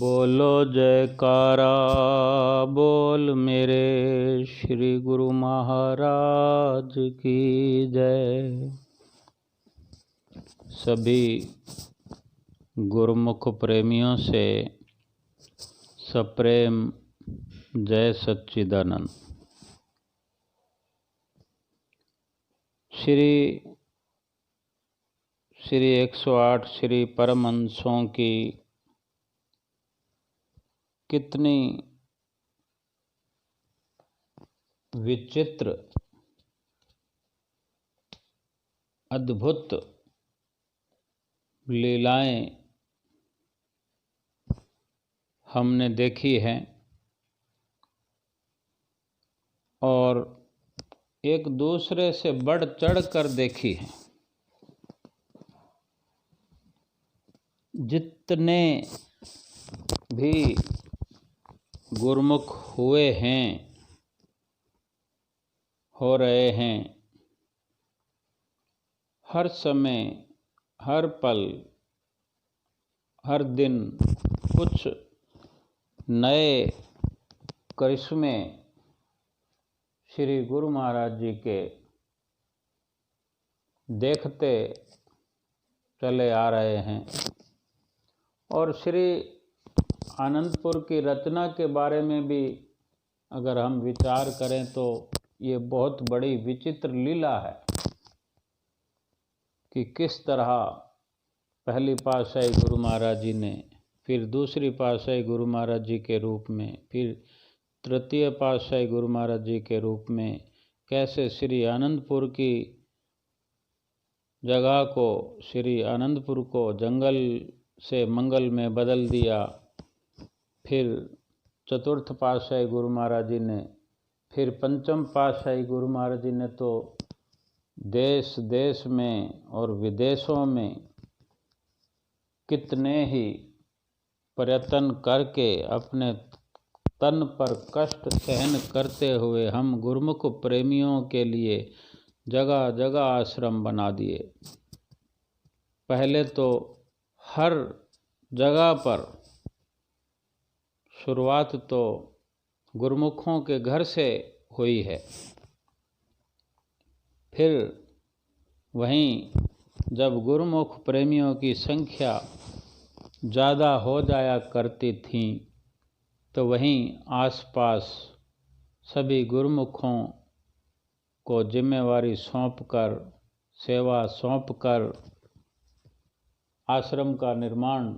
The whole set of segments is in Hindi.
बोलो जयकारा बोल मेरे श्री गुरु महाराज की जय। सभी गुरुमुख प्रेमियों से सप्रेम जय सच्चिदानंद। श्री 108 श्री परमहंसों की कितनी विचित्र अद्भुत लीलाएं हमने देखी हैं और एक दूसरे से बढ़ चढ़ कर देखी हैं। जितने भी गुरुमुख हुए हैं, हो रहे हैं, हर समय हर पल हर दिन कुछ नए करिश्मे श्री गुरु महाराज जी के देखते चले आ रहे हैं। और श्री आनंदपुर की रचना के बारे में भी अगर हम विचार करें तो ये बहुत बड़ी विचित्र लीला है कि किस तरह पहली पातशाही गुरु महाराज जी ने, फिर दूसरी पातशाही गुरु महाराज जी के रूप में, फिर तृतीय पातशाही गुरु महाराज जी के रूप में कैसे श्री आनंदपुर की जगह को, श्री आनंदपुर को जंगल से मंगल में बदल दिया। फिर चतुर्थ पातशाही गुरु महाराज जी ने, फिर पंचम पातशाही गुरु महाराज जी ने तो देश देश में और विदेशों में कितने ही प्रयत्न करके अपने तन पर कष्ट सहन करते हुए हम गुरुमुख प्रेमियों के लिए जगह जगह आश्रम बना दिए। पहले तो हर जगह पर शुरुआत तो गुरुमुखों के घर से हुई है। फिर वहीं जब गुरुमुख प्रेमियों की संख्या ज़्यादा हो जाया करती थी तो वहीं आसपास सभी गुरुमुखों को जिम्मेवारी सौंपकर, सेवा सौंपकर आश्रम का निर्माण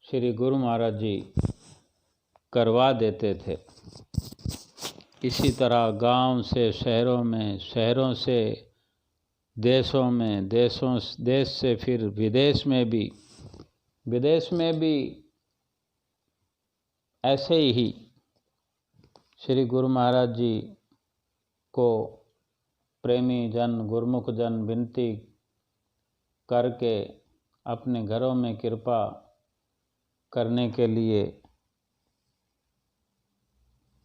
श्री गुरु महाराज जी करवा देते थे। इसी तरह गांव से शहरों में, शहरों से देशों में, देश से फिर विदेश में भी ऐसे ही श्री गुरु महाराज जी को प्रेमी जन, गुरुमुख जन विनती करके अपने घरों में कृपा करने के लिए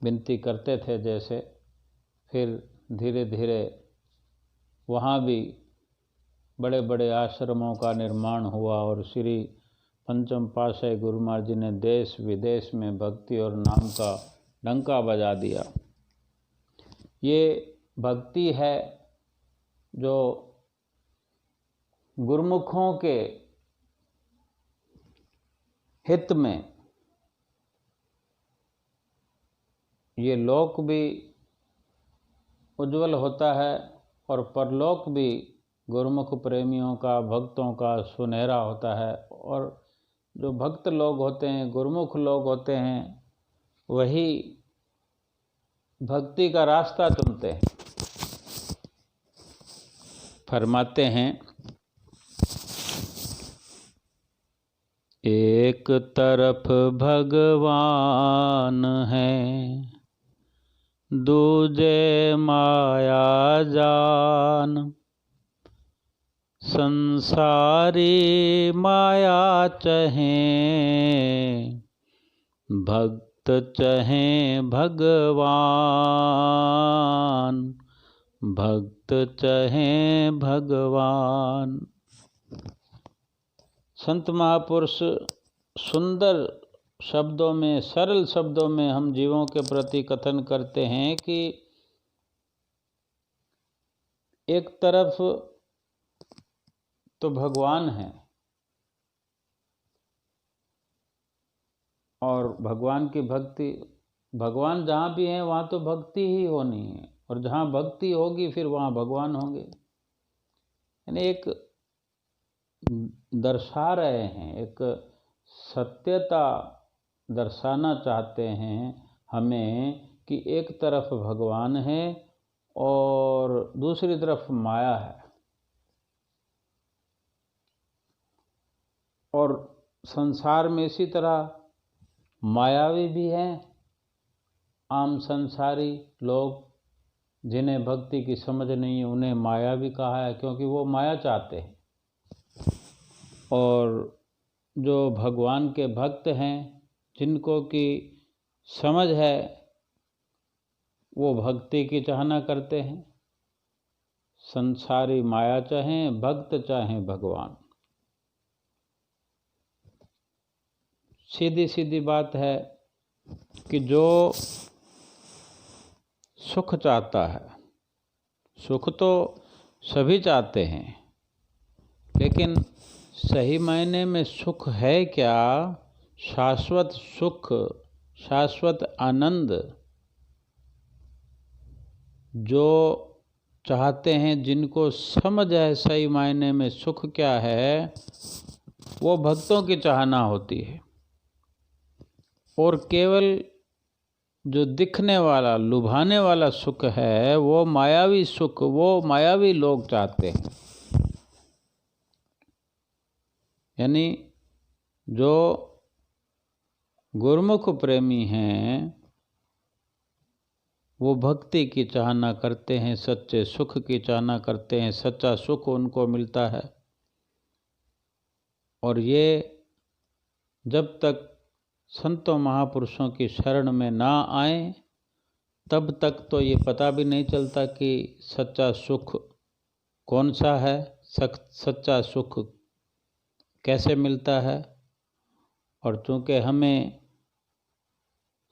विनती करते थे। जैसे फिर धीरे धीरे वहाँ भी बड़े बड़े आश्रमों का निर्माण हुआ और श्री पंचम पातशाही गुरु महाराज जी ने देश विदेश में भक्ति और नाम का डंका बजा दिया। ये भक्ति है जो गुरुमुखों के हित में, ये लोक भी उज्जवल होता है और परलोक भी गुरुमुख प्रेमियों का, भक्तों का सुनहरा होता है। और जो भक्त लोग होते हैं, गुरुमुख लोग होते हैं, वही भक्ति का रास्ता चुनते हैं। फरमाते हैं, एक तरफ भगवान है, दूजे माया जान, संसारी माया चहे, भक्त चहे भगवान, भक्त चहे भगवान। संत महापुरुष सुंदर शब्दों में, सरल शब्दों में हम जीवों के प्रति कथन करते हैं कि एक तरफ तो भगवान है और भगवान की भक्ति, भगवान जहाँ भी हैं वहाँ तो भक्ति ही होनी है, और जहाँ भक्ति होगी फिर वहाँ भगवान होंगे। यानी एक दर्शा रहे हैं, एक सत्यता दर्शाना चाहते हैं हमें कि एक तरफ भगवान है और दूसरी तरफ माया है। और संसार में इसी तरह मायावी भी हैं, आम संसारी लोग जिन्हें भक्ति की समझ नहीं है उन्हें मायावी कहा है, क्योंकि वो माया चाहते हैं। और जो भगवान के भक्त हैं, जिनको की समझ है, वो भक्ति की चाहना करते हैं। संसारी माया चाहें, भक्त चाहें भगवान। सीधी सीधी बात है कि जो सुख चाहता है, सुख तो सभी चाहते हैं, लेकिन सही मायने में सुख है क्या? शाश्वत सुख, शाश्वत आनंद जो चाहते हैं, जिनको समझ है सही मायने में सुख क्या है, वो भक्तों की चाहना होती है। और केवल जो दिखने वाला, लुभाने वाला सुख है, वो मायावी सुख, वो मायावी लोग चाहते हैं। यानी जो गुरुमुख प्रेमी हैं वो भक्ति की चाहना करते हैं, सच्चे सुख की चाहना करते हैं, सच्चा सुख उनको मिलता है। और ये जब तक संतों महापुरुषों की शरण में ना आए तब तक तो ये पता भी नहीं चलता कि सच्चा सुख कौन सा है, सच्चा सुख कैसे मिलता है। और चूँकि हमें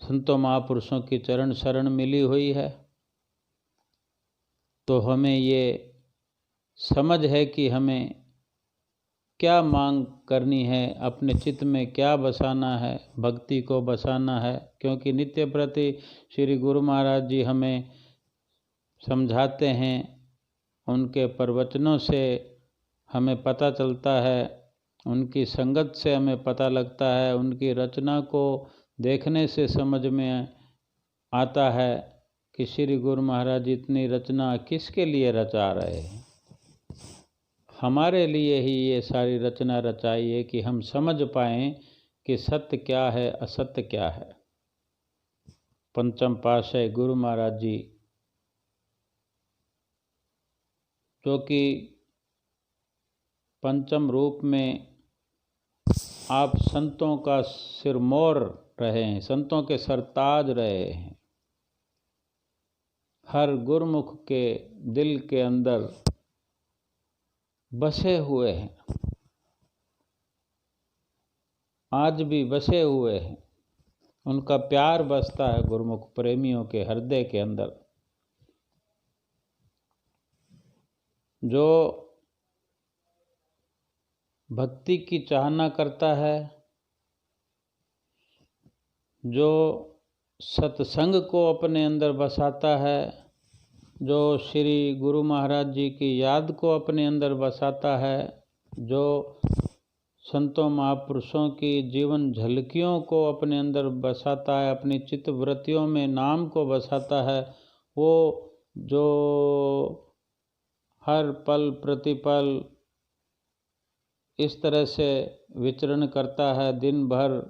संतों महापुरुषों की चरण शरण मिली हुई है, तो हमें ये समझ है कि हमें क्या मांग करनी है, अपने चित्त में क्या बसाना है, भक्ति को बसाना है। क्योंकि नित्य प्रति श्री गुरु महाराज जी हमें समझाते हैं, उनके प्रवचनों से हमें पता चलता है, उनकी संगत से हमें पता लगता है, उनकी रचना को देखने से समझ में आता है कि श्री गुरु महाराज इतनी रचना किसके लिए रचा रहे हैं। हमारे लिए ही ये सारी रचना रचाई है कि हम समझ पाएं कि सत्य क्या है, असत्य क्या है। पंचम पातशाही गुरु महाराज जी, जो कि पंचम रूप में आप संतों का सिरमौर रहे हैं, संतों के सरताज रहे हैं, हर गुरुमुख के दिल के अंदर बसे हुए हैं, आज भी बसे हुए हैं। उनका प्यार बसता है गुरुमुख प्रेमियों के हृदय के अंदर। जो भक्ति की चाहना करता है, जो सत्संग को अपने अंदर बसाता है, जो श्री गुरु महाराज जी की याद को अपने अंदर बसाता है, जो संतों महापुरुषों की जीवन झलकियों को अपने अंदर बसाता है, अपनी चित्तवृत्तियों में नाम को बसाता है, वो जो हर पल प्रतिपल इस तरह से विचरण करता है, दिन भर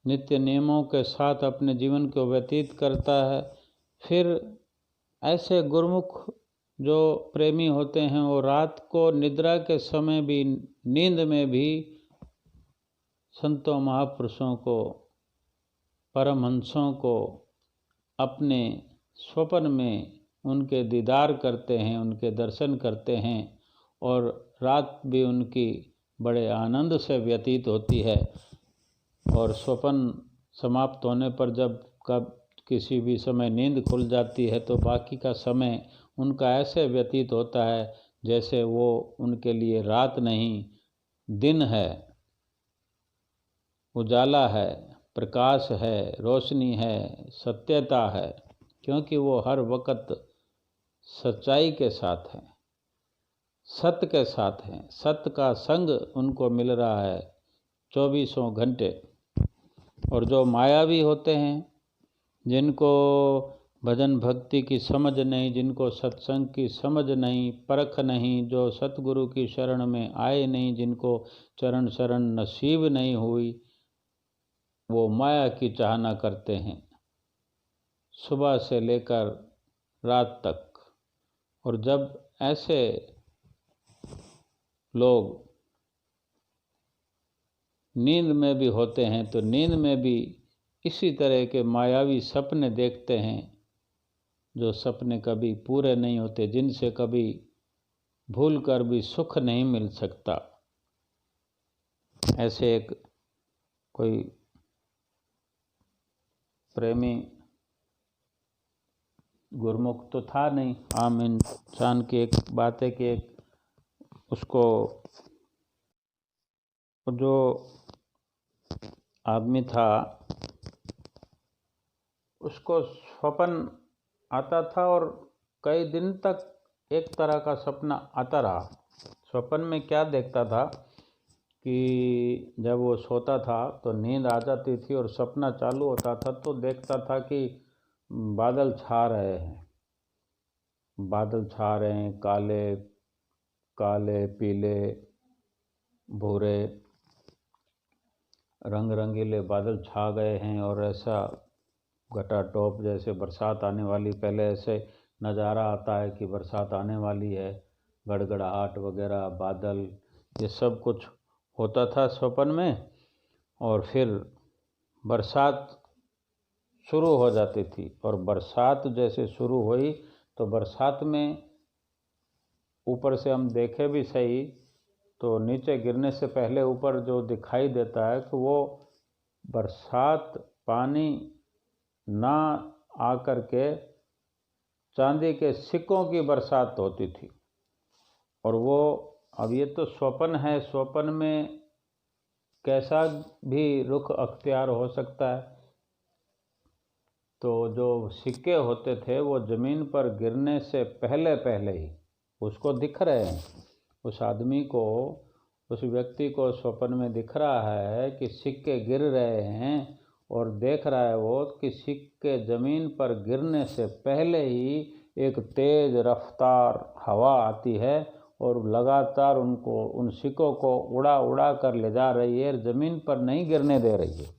नित्य नियमों के साथ अपने जीवन को व्यतीत करता है, फिर ऐसे गुरुमुख जो प्रेमी होते हैं वो रात को निद्रा के समय भी, नींद में भी संतों महापुरुषों को, परमहंसों को अपने स्वप्न में उनके दीदार करते हैं, उनके दर्शन करते हैं और रात भी उनकी बड़े आनंद से व्यतीत होती है। और स्वप्न समाप्त होने पर जब कब किसी भी समय नींद खुल जाती है तो बाकी का समय उनका ऐसे व्यतीत होता है जैसे वो उनके लिए रात नहीं दिन है, उजाला है, प्रकाश है, रोशनी है, सत्यता है, क्योंकि वो हर वक्त सच्चाई के साथ हैं, सत्य के साथ हैं। सत्य का संग उनको मिल रहा है 24 घंटे। और जो मायावी होते हैं, जिनको भजन भक्ति की समझ नहीं, जिनको सत्संग की समझ नहीं, परख नहीं, जो सतगुरु की शरण में आए नहीं, जिनको चरण शरण नसीब नहीं हुई, वो माया की चाहना करते हैं सुबह से लेकर रात तक। और जब ऐसे लोग नींद में भी होते हैं तो नींद में भी इसी तरह के मायावी सपने देखते हैं, जो सपने कभी पूरे नहीं होते, जिनसे कभी भूल कर भी सुख नहीं मिल सकता। ऐसे एक कोई प्रेमी गुरमुख तो था नहीं, आम इंसान की एक बात है कि एक उसको जो आदमी था उसको स्वप्न आता था और कई दिन तक एक तरह का सपना आता रहा। स्वप्न में क्या देखता था कि जब वो सोता था तो नींद आ जाती थी और सपना चालू होता था तो देखता था कि बादल छा रहे हैं, बादल छा रहे हैं, काले काले पीले भूरे रंग रंगीले बादल छा गए हैं। और ऐसा घटाटोप जैसे बरसात आने वाली, पहले ऐसे नज़ारा आता है कि बरसात आने वाली है, गड़गड़ाहट वगैरह, बादल, ये सब कुछ होता था स्वप्न में। और फिर बरसात शुरू हो जाती थी और बरसात जैसे शुरू हुई तो बरसात में ऊपर से हम देखे भी सही तो नीचे गिरने से पहले ऊपर जो दिखाई देता है कि वो बरसात पानी ना आकर के चांदी के सिक्कों की बरसात होती थी। और वो अब ये तो स्वप्न है, स्वप्न में कैसा भी रुख अख्तियार हो सकता है। तो जो सिक्के होते थे वो ज़मीन पर गिरने से पहले पहले ही उसको दिख रहे हैं, उस आदमी को, उस व्यक्ति को स्वप्न में दिख रहा है कि सिक्के गिर रहे हैं और देख रहा है वो कि सिक्के ज़मीन पर गिरने से पहले ही एक तेज़ रफ्तार हवा आती है और लगातार उनको, उन सिक्कों को उड़ा उड़ा कर ले जा रही है, ज़मीन पर नहीं गिरने दे रही है।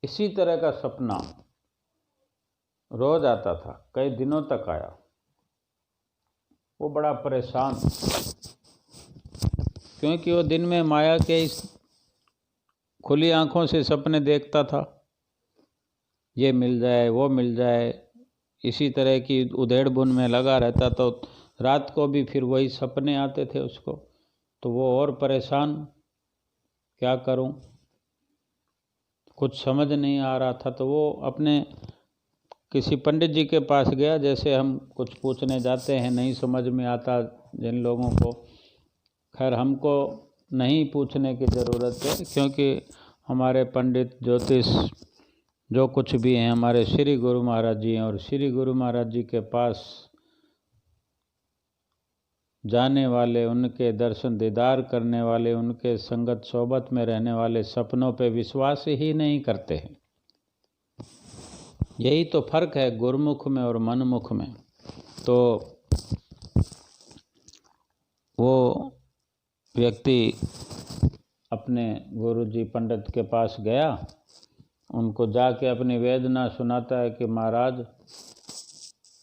इसी तरह का सपना रोज आता था, कई दिनों तक आया। वो बड़ा परेशान, क्योंकि वो दिन में माया के इस खुली आंखों से सपने देखता था, ये मिल जाए वो मिल जाए, इसी तरह की उधेड़ बुन में लगा रहता। तो रात को भी फिर वही सपने आते थे उसको, तो वो और परेशान, क्या करूं, कुछ समझ नहीं आ रहा था। तो वो अपने किसी पंडित जी के पास गया, जैसे हम कुछ पूछने जाते हैं, नहीं समझ में आता जिन लोगों को। खैर हमको नहीं पूछने की ज़रूरत है, क्योंकि हमारे पंडित ज्योतिष जो कुछ भी हैं हमारे श्री गुरु महाराज जी हैं, और श्री गुरु महाराज जी के पास जाने वाले, उनके दर्शन दीदार करने वाले, उनके संगत सोबत में रहने वाले सपनों पे विश्वास ही नहीं करते हैं। यही तो फर्क है गुरुमुख में और मनमुख में। तो वो व्यक्ति अपने गुरुजी पंडित के पास गया, उनको जाके अपनी वेदना सुनाता है कि महाराज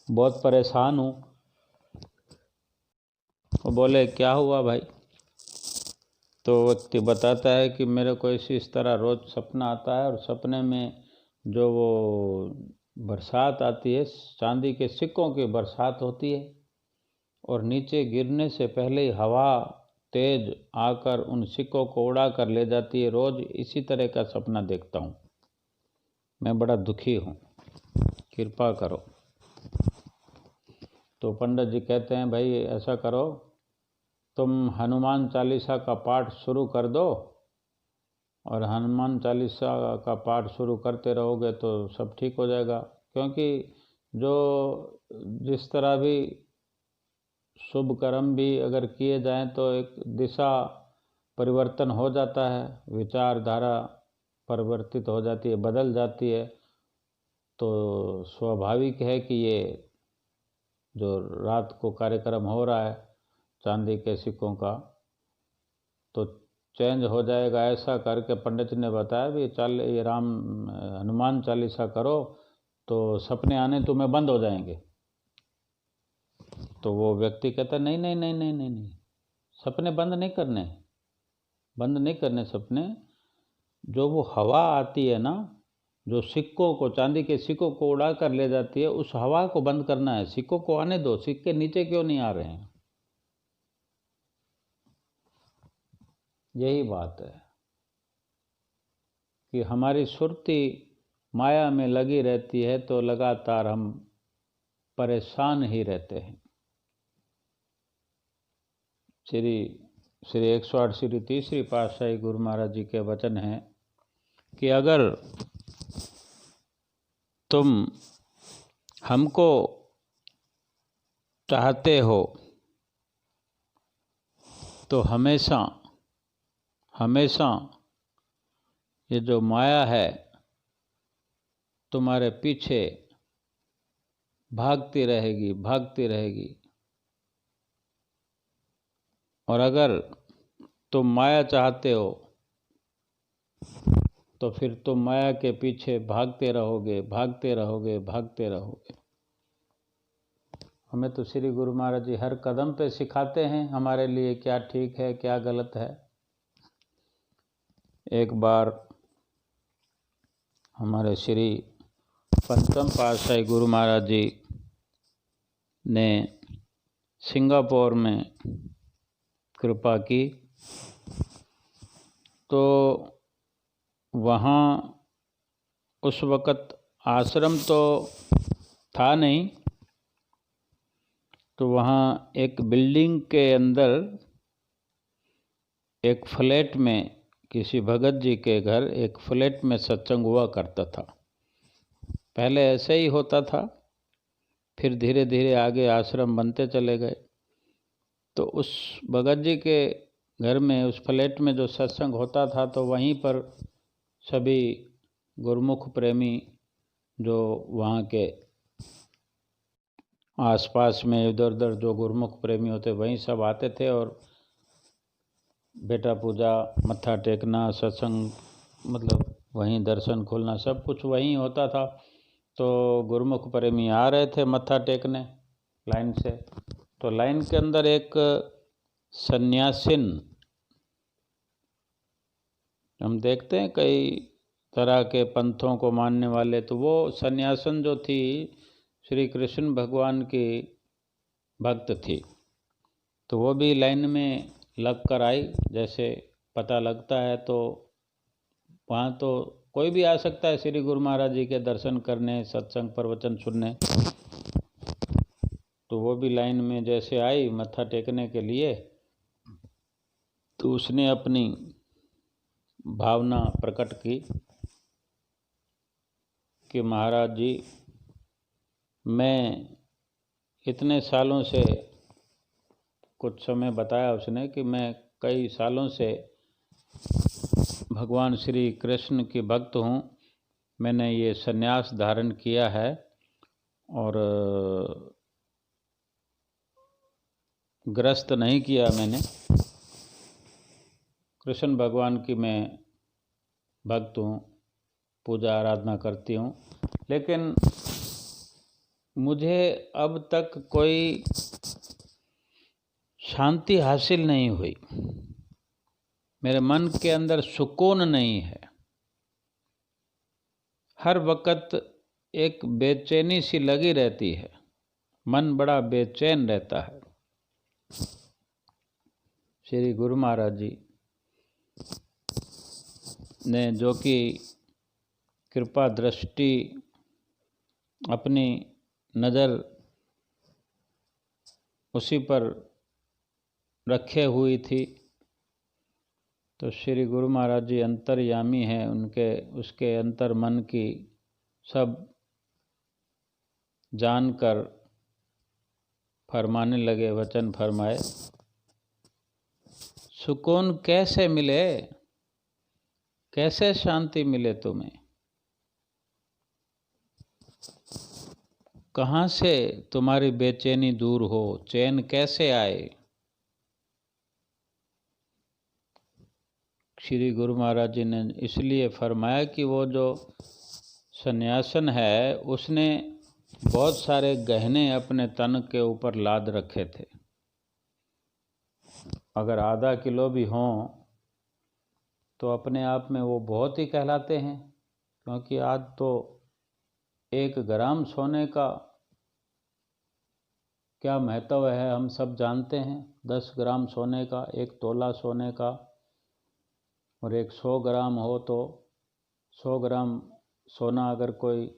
बहुत परेशान हूँ। वो बोले क्या हुआ भाई? तो व्यक्ति बताता है कि मेरे को इस तरह रोज़ सपना आता है और सपने में जो वो बरसात आती है, चांदी के सिक्कों की बरसात होती है और नीचे गिरने से पहले ही हवा तेज आकर उन सिक्कों को उड़ा कर ले जाती है। रोज इसी तरह का सपना देखता हूँ, मैं बड़ा दुखी हूँ, कृपा करो। तो पंडित जी कहते हैं, भाई ऐसा करो, तुम हनुमान चालीसा का पाठ शुरू कर दो, और हनुमान चालीसा का पाठ शुरू करते रहोगे तो सब ठीक हो जाएगा। क्योंकि जो जिस तरह भी शुभ कर्म भी अगर किए जाएं तो एक दिशा परिवर्तन हो जाता है, विचारधारा परिवर्तित हो जाती है, बदल जाती है। तो स्वाभाविक है कि ये जो रात को कार्यक्रम हो रहा है चांदी के सिक्कों का, तो चेंज हो जाएगा। ऐसा करके पंडित जी ने बताया भी, ये हनुमान चालीसा करो तो सपने आने तुम्हें बंद हो जाएंगे। तो वो व्यक्ति कहता नहीं नहीं नहीं नहीं नहीं नहीं, सपने बंद नहीं करने सपने। जो वो हवा आती है ना, जो सिक्कों को, चांदी के सिक्कों को उड़ा कर ले जाती है, उस हवा को बंद करना है। सिक्कों को आने दो, सिक्के नीचे क्यों नहीं आ रहे हैं? यही बात है कि हमारी सुरती माया में लगी रहती है तो लगातार हम परेशान ही रहते हैं। श्री 108 श्री तीसरी पातशाही गुरु महाराज जी के वचन हैं कि अगर तुम हमको चाहते हो तो हमेशा हमेशा ये जो माया है तुम्हारे पीछे भागती रहेगी। और अगर तुम माया चाहते हो तो फिर तुम माया के पीछे भागते रहोगे। हमें तो श्री गुरु महाराज जी हर कदम पे सिखाते हैं हमारे लिए क्या ठीक है क्या गलत है। एक बार हमारे श्री पंचम पातशाही गुरु महाराज जी ने सिंगापुर में कृपा की, तो वहाँ उस वक़्त आश्रम तो था नहीं, तो वहाँ एक बिल्डिंग के अंदर एक फ्लैट में, किसी भगत जी के घर एक फ्लैट में सत्संग हुआ करता था। पहले ऐसे ही होता था, फिर धीरे धीरे आगे आश्रम बनते चले गए। तो उस भगत जी के घर में, उस फ्लैट में जो सत्संग होता था, तो वहीं पर सभी गुरुमुख प्रेमी जो वहाँ के आसपास में इधर उधर जो गुरुमुख प्रेमी होते वहीं सब आते थे, और बेटा पूजा, मत्था टेकना, सत्संग, मतलब वहीं दर्शन खोलना, सब कुछ वहीं होता था। तो गुरुमुख प्रेमी आ रहे थे मत्था टेकने लाइन से, तो लाइन के अंदर एक सन्यासिन, हम देखते हैं कई तरह के पंथों को मानने वाले, तो वो सन्यासिन जो थी श्री कृष्ण भगवान की भक्त थी। तो वो भी लाइन में लग कर आई। जैसे पता लगता है तो वहाँ तो कोई भी आ सकता है श्री गुरु महाराज जी के दर्शन करने, सत्संग प्रवचन सुनने। तो वो भी लाइन में जैसे आई मत्था टेकने के लिए, तो उसने अपनी भावना प्रकट की कि महाराज जी, मैं इतने सालों से, कुछ समय बताया उसने कि मैं कई सालों से भगवान श्री कृष्ण की भक्त हूँ। मैंने ये संन्यास धारण किया है और ग्रस्त नहीं किया मैंने। कृष्ण भगवान की मैं भक्त हूँ, पूजा आराधना करती हूँ, लेकिन मुझे अब तक कोई शांति हासिल नहीं हुई। मेरे मन के अंदर सुकून नहीं है। हर वक्त एक बेचैनी सी लगी रहती है, मन बड़ा बेचैन रहता है। श्री गुरु महाराज जी ने जो कि कृपा दृष्टि अपनी नज़र उसी पर रखे हुई थी, तो श्री गुरु महाराज जी अंतर्यामी हैं, उसके अंतर मन की सब जानकर फरमाने लगे, वचन फरमाए। सुकून कैसे मिले, कैसे शांति मिले तुम्हें, कहाँ से तुम्हारी बेचैनी दूर हो, चैन कैसे आए। श्री गुरु महाराज जी ने इसलिए फरमाया कि वो जो सन्यासन है उसने बहुत सारे गहने अपने तन के ऊपर लाद रखे थे। अगर आधा किलो भी हों तो अपने आप में वो बहुत ही कहलाते हैं, क्योंकि आज तो 1 ग्राम सोने का क्या महत्व है हम सब जानते हैं। 10 ग्राम सोने का, 1 तोला सोने का, और 100 ग्राम हो तो 100 ग्राम सोना अगर कोई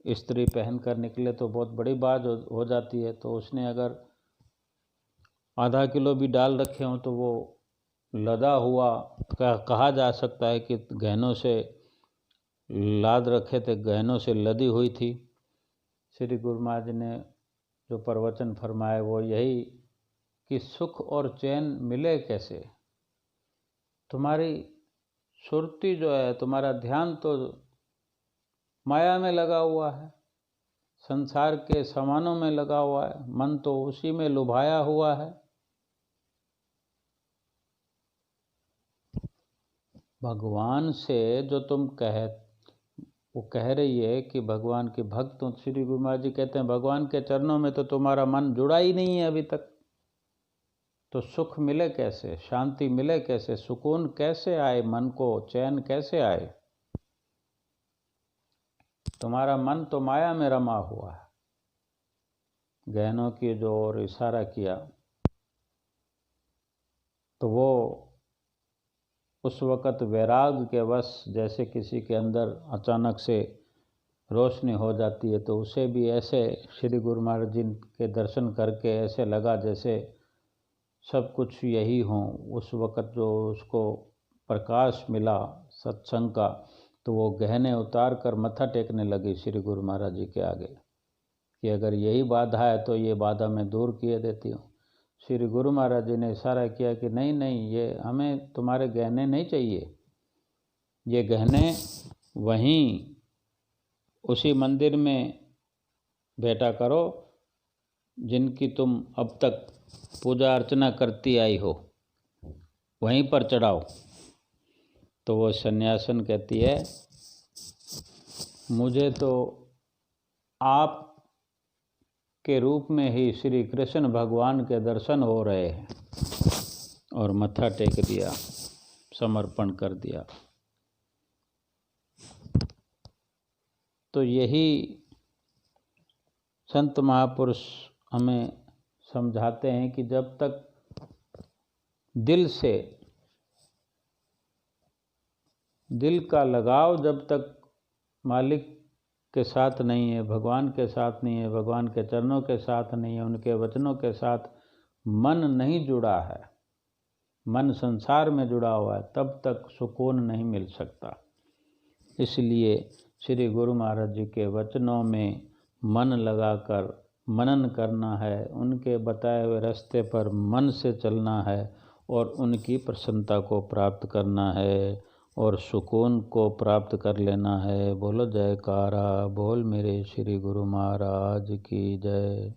स्त्री पहन कर निकले तो बहुत बड़ी बात हो जाती है। तो उसने अगर आधा किलो भी डाल रखे हों तो वो लदा हुआ कहा जा सकता है कि गहनों से लाद रखे थे, गहनों से लदी हुई थी। श्री गुरु महाराज ने जो प्रवचन फरमाए वो यही कि सुख और चैन मिले कैसे। तुम्हारी सुरती जो है, तुम्हारा ध्यान तो माया में लगा हुआ है, संसार के सामानों में लगा हुआ है, मन तो उसी में लुभाया हुआ है। भगवान से जो तुम वो कह रही है कि भगवान के भक्त हो। श्री गुरु महाराज जी कहते हैं भगवान के चरणों में तो तुम्हारा मन जुड़ा ही नहीं है अभी तक, तो सुख मिले कैसे, शांति मिले कैसे, सुकून कैसे आए, मन को चैन कैसे आए। तुम्हारा मन तो माया में रमा हुआ है। गहनों की जो ओर इशारा किया तो वो उस वक़्त वैराग के वश, जैसे किसी के अंदर अचानक से रोशनी हो जाती है, तो उसे भी ऐसे श्री गुरु महाराज जी के दर्शन करके ऐसे लगा जैसे सब कुछ यही हों। उस वक़्त जो उसको प्रकाश मिला सत्संग का, तो वो गहने उतार कर मत्था टेकने लगी श्री गुरु महाराज जी के आगे कि अगर यही बाधा है तो ये बाधा मैं दूर किए देती हूँ। श्री गुरु महाराज जी ने इशारा किया कि नहीं नहीं, ये हमें तुम्हारे गहने नहीं चाहिए, ये गहने वहीं उसी मंदिर में बैठा करो जिनकी तुम अब तक पूजा अर्चना करती आई हो, वहीं पर चढ़ाओ। तो वो सन्यासन कहती है मुझे तो आप के रूप में ही श्री कृष्ण भगवान के दर्शन हो रहे हैं, और मत्था टेक दिया, समर्पण कर दिया। तो यही संत महापुरुष हमें समझाते हैं कि जब तक दिल का लगाव जब तक मालिक के साथ नहीं है, भगवान के साथ नहीं है, भगवान के चरणों के साथ नहीं है, उनके वचनों के साथ मन नहीं जुड़ा है, मन संसार में जुड़ा हुआ है, तब तक सुकून नहीं मिल सकता। इसलिए श्री गुरु महाराज जी के वचनों में मन लगाकर मनन करना है, उनके बताए हुए रास्ते पर मन से चलना है और उनकी प्रसन्नता को प्राप्त करना है और सुकून को प्राप्त कर लेना है। बोलो जयकारा बोल मेरे श्री गुरु महाराज की जय।